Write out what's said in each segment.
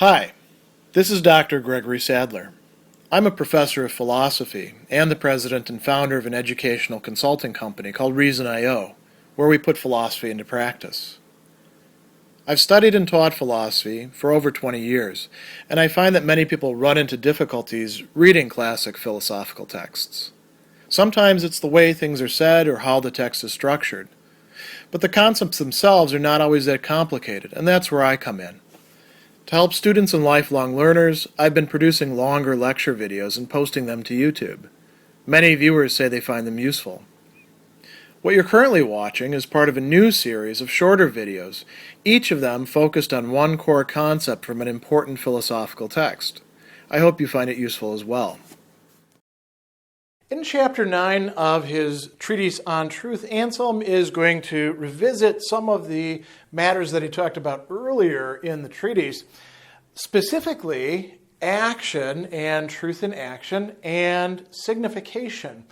Hi, this is Dr. Gregory Sadler. I'm a professor of philosophy and the president and founder of an educational consulting company called Reason.io, where we put philosophy into practice. I've studied and taught philosophy for over 20 years, and I find that many people run into difficulties reading classic philosophical texts. Sometimes it's the way things are said or how the text is structured. But the concepts themselves are not always that complicated, and that's where I come in. To help students and lifelong learners, I've been producing longer lecture videos and posting them to YouTube. Many viewers say they find them useful. What you're currently watching is part of a new series of shorter videos, each of them focused on one core concept from an important philosophical text. I hope you find it useful as well. In Chapter 9 of his treatise on truth, Anselm is going to revisit some of the matters that he talked about earlier in the treatise, specifically action and truth in action and signification.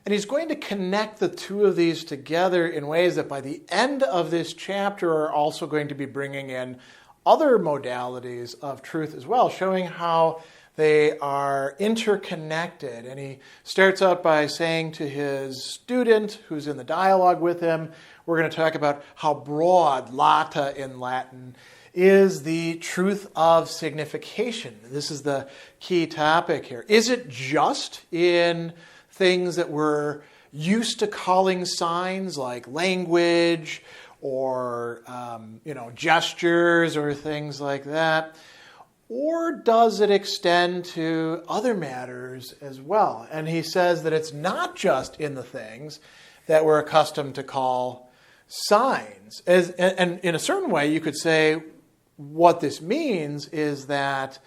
And he's going to connect the two of these together in ways that by the end of this chapter are also going to be bringing in other modalities of truth as well, showing how they are interconnected. And he starts out by saying to his student who's in the dialogue with him, we're going to talk about how broad, lata in Latin, is the truth of signification. This is the key topic here. Is it just in things that we're used to calling signs like language or gestures or things like that? Or does it extend to other matters as well? And he says that it's not just in the things that we're accustomed to call signs. And in a certain way, you could say what this means is that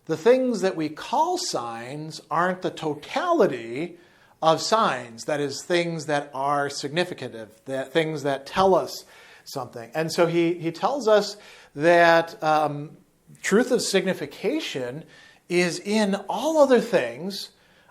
the things that we call signs aren't the totality of signs. That is, things that are significative, that things that tell us something. And so he tells us that truth of signification is in all other things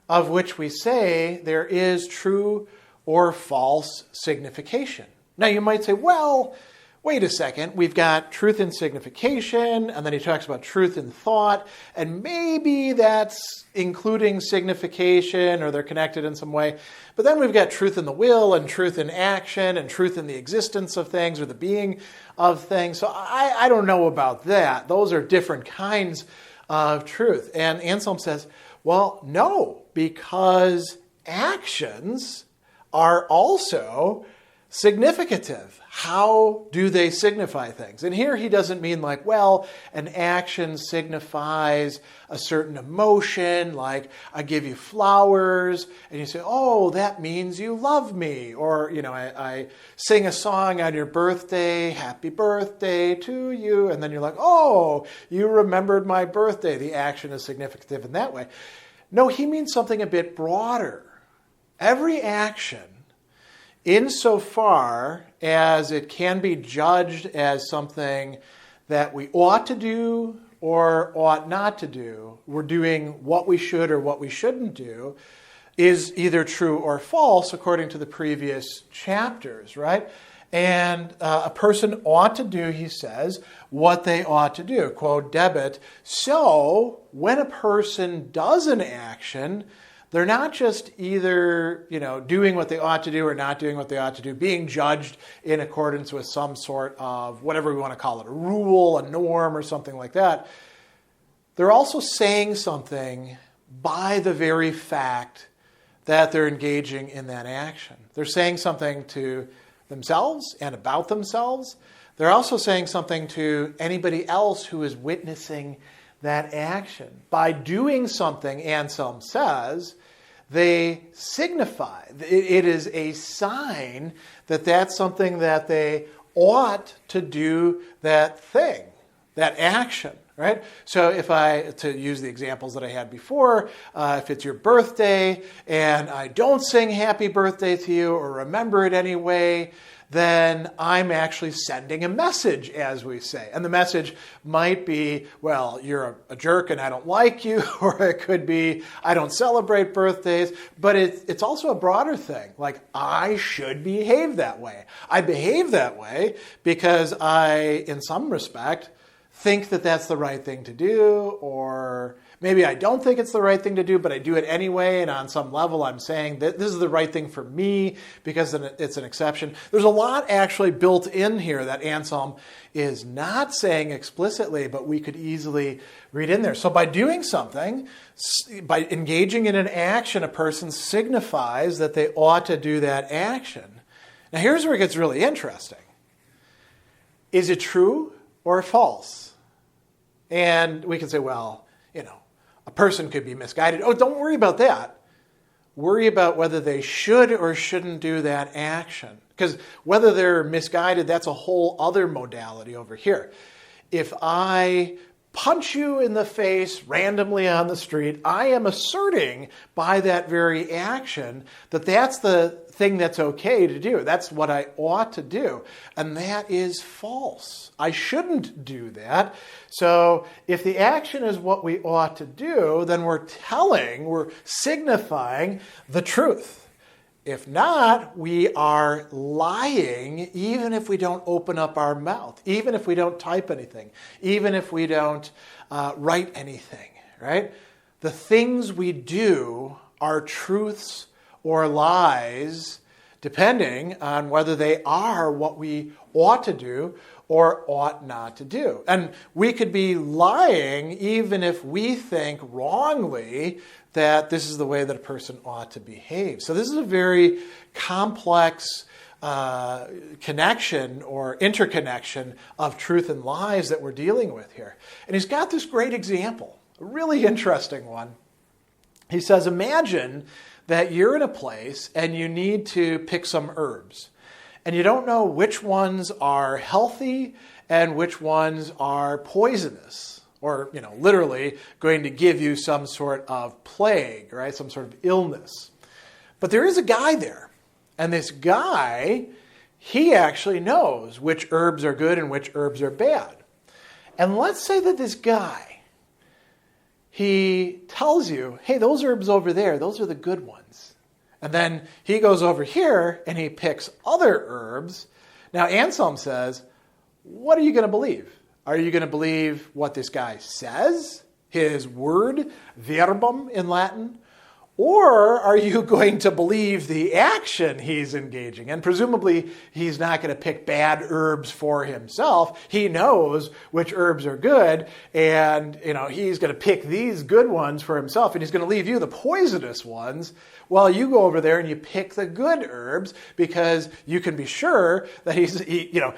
of which we say there is true or false signification. Now you might say, well, wait a second, we've got truth in signification, and then he talks about truth in thought, and maybe that's including signification or they're connected in some way. But then we've got truth in the will and truth in action and truth in the existence of things or the being of things. So I don't know about that. Those are different kinds of truth. And Anselm says, well, no, because actions are also significative. How do they signify things? And here he doesn't mean like, well, an action signifies a certain emotion, like I give you flowers, and you say, oh, that means you love me. Or, I sing a song on your birthday, happy birthday to you. And then you're like, oh, you remembered my birthday. The action is significative in that way. No, he means something a bit broader. Every action, insofar as it can be judged as something that we ought to do or ought not to do, we're doing what we should or what we shouldn't do, is either true or false according to the previous chapters, right? And a person ought to do, he says, what they ought to do, quod debet. So when a person does an action, they're not just either, doing what they ought to do or not doing what they ought to do, being judged in accordance with some sort of, whatever we want to call it, a rule, a norm, or something like that. They're also saying something by the very fact that they're engaging in that action. They're saying something to themselves and about themselves. They're also saying something to anybody else who is witnessing that action. By doing something, Anselm says, they signify. It is a sign that that's something that they ought to do, that thing, that action, right? So to use the examples that I had before, if it's your birthday and I don't sing happy birthday to you or remember it anyway, then I'm actually sending a message, as we say. And the message might be, well, you're a jerk and I don't like you, or it could be, I don't celebrate birthdays, but it's also a broader thing, like I should behave that way. I behave that way because I, in some respect, think that that's the right thing to do, or maybe I don't think it's the right thing to do, but I do it anyway, and on some level I'm saying that this is the right thing for me because it's an exception. There's a lot actually built in here that Anselm is not saying explicitly, but we could easily read in there. So by doing something, by engaging in an action, a person signifies that they ought to do that action. Now here's where it gets really interesting. Is it true or false? And we can say, well, a person could be misguided. Oh, don't worry about that. Worry about whether they should or shouldn't do that action. Because whether they're misguided, that's a whole other modality over here. If I punch you in the face randomly on the street, I am asserting by that very action that that's the thing that's okay to do. That's what I ought to do. And that is false. I shouldn't do that. So if the action is what we ought to do, then we're signifying the truth. If not, we are lying, even if we don't open up our mouth, even if we don't type anything, even if we don't write anything, right? The things we do are truths or lies, depending on whether they are what we ought to do or ought not to do. And we could be lying even if we think wrongly that this is the way that a person ought to behave. So this is a very complex connection or interconnection of truth and lies that we're dealing with here. And he's got this great example, a really interesting one. He says, imagine that you're in a place and you need to pick some herbs. And you don't know which ones are healthy and which ones are poisonous. Or, literally going to give you some sort of plague, right? Some sort of illness. But there is a guy there. And this guy, he actually knows which herbs are good and which herbs are bad. And let's say that this guy, he tells you, hey, those herbs over there, those are the good ones. And then he goes over here and he picks other herbs. Now, Anselm says, what are you going to believe? Are you going to believe what this guy says, his word, verbum in Latin? Or are you going to believe the action he's engaging in? Presumably, he's not going to pick bad herbs for himself. He knows which herbs are good, and he's going to pick these good ones for himself, and he's going to leave you the poisonous ones while you go over there and you pick the good herbs, because you can be sure that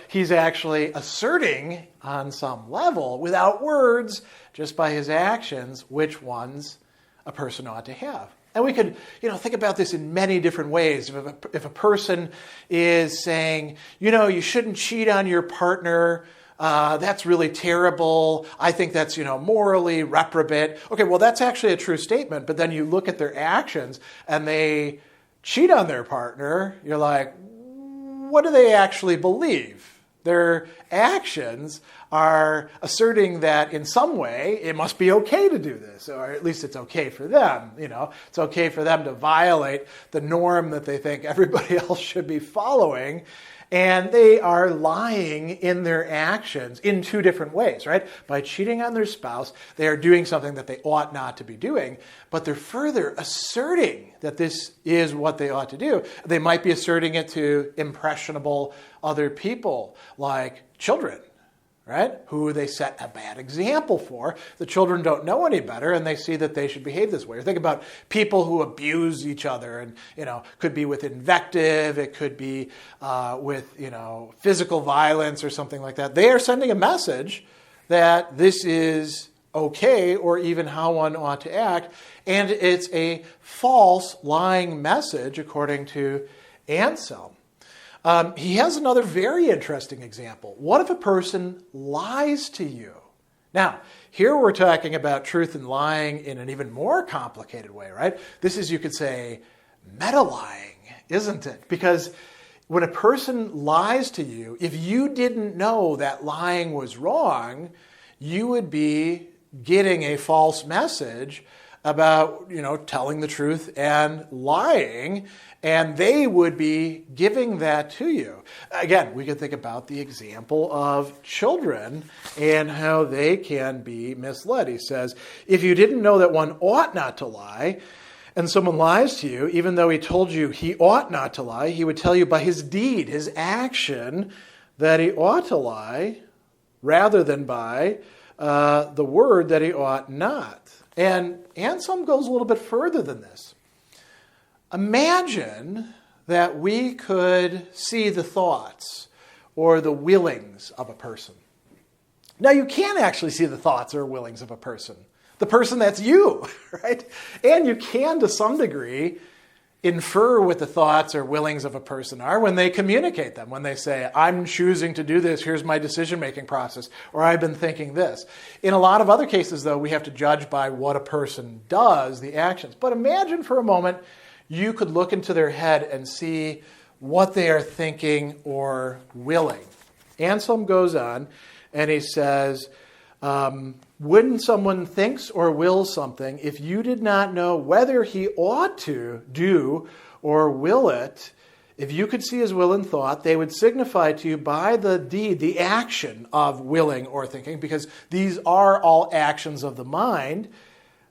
he's actually asserting on some level, without words, just by his actions, which ones a person ought to have. And we could, think about this in many different ways. If a person is saying, you shouldn't cheat on your partner, that's really terrible. I think that's, morally reprobate. Okay, well, that's actually a true statement. But then you look at their actions and they cheat on their partner. You're like, what do they actually believe? Their actions are asserting that in some way it must be okay to do this, or at least it's okay for them. It's okay for them to violate the norm that they think everybody else should be following. And they are lying in their actions in two different ways, right? By cheating on their spouse, they are doing something that they ought not to be doing, but they're further asserting that this is what they ought to do. They might be asserting it to impressionable other people, like children, right? Who they set a bad example for. The children don't know any better, and they see that they should behave this way. Or think about people who abuse each other, and could be with invective, it could be with physical violence or something like that. They are sending a message that this is okay, or even how one ought to act, and it's a false, lying message, according to Anselm. He has another very interesting example. What if a person lies to you? Now, here we're talking about truth and lying in an even more complicated way, right? This is, you could say, meta-lying, isn't it? Because when a person lies to you, if you didn't know that lying was wrong, you would be getting a false message about, telling the truth and lying, and they would be giving that to you. Again, we could think about the example of children and how they can be misled. He says, if you didn't know that one ought not to lie, and someone lies to you, even though he told you he ought not to lie, he would tell you by his deed, his action, that he ought to lie, rather than by the word that he ought not. And Anselm goes a little bit further than this. Imagine that we could see the thoughts or the willings of a person. Now, you can actually see the thoughts or willings of a person. The person that's you, right? And you can, to some degree, infer what the thoughts or willings of a person are when they communicate them, when they say, I'm choosing to do this, here's my decision-making process, or I've been thinking this. In a lot of other cases, though, we have to judge by what a person does, the actions. But imagine for a moment you could look into their head and see what they are thinking or willing. Anselm goes on and he says, when someone thinks or wills something, if you did not know whether he ought to do or will it, if you could see his will and thought, they would signify to you by the deed, the action of willing or thinking, because these are all actions of the mind,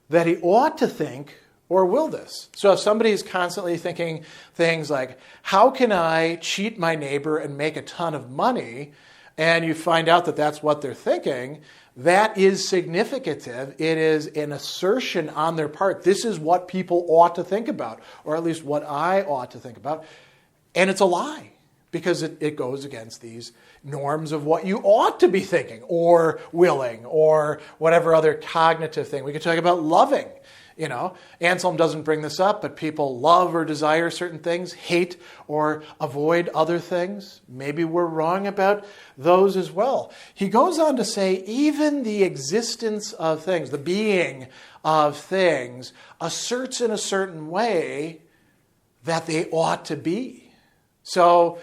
that he ought to think or will this. So if somebody is constantly thinking things like, how can I cheat my neighbor and make a ton of money, and you find out that that's what they're thinking, that is significative. It is an assertion on their part. This is what people ought to think about, or at least what I ought to think about. And it's a lie, because it goes against these norms of what you ought to be thinking, or willing, or whatever other cognitive thing. We could talk about loving. Anselm doesn't bring this up, but people love or desire certain things, hate or avoid other things. Maybe we're wrong about those as well. He goes on to say, even the existence of things, the being of things, asserts in a certain way that they ought to be. So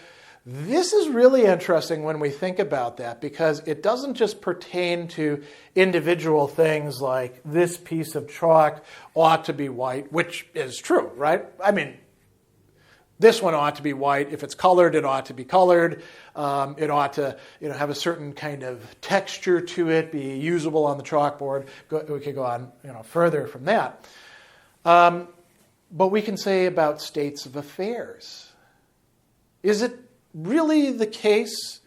this is really interesting when we think about that, because it doesn't just pertain to individual things like this piece of chalk ought to be white, which is true, right? I mean, this one ought to be white. If it's colored, it ought to be colored. It ought to have a certain kind of texture to it, be usable on the chalkboard. We could go on further from that. But we can say about states of affairs. Is it really the case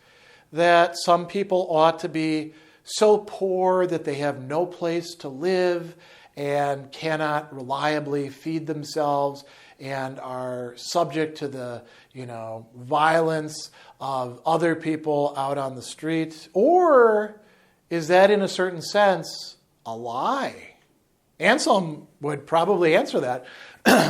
that some people ought to be so poor that they have no place to live and cannot reliably feed themselves and are subject to the violence of other people out on the street? Or is that, in a certain sense, a lie? Anselm would probably answer that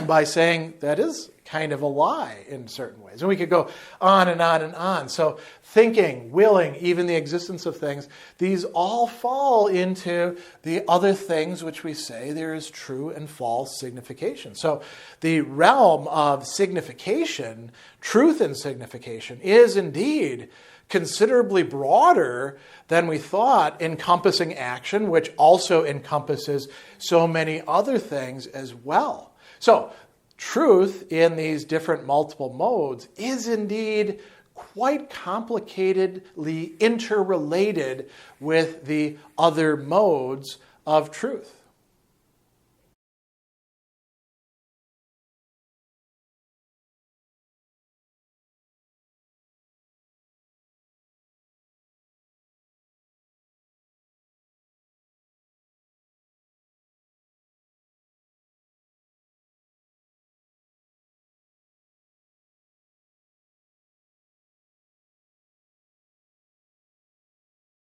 by saying that is kind of a lie in certain ways. And we could go on and on and on. So thinking, willing, even the existence of things, these all fall into the other things which we say there is true and false signification. So the realm of signification, truth in signification, is indeed considerably broader than we thought, encompassing action, which also encompasses so many other things as well. So truth in these different multiple modes is indeed quite complicatedly interrelated with the other modes of truth.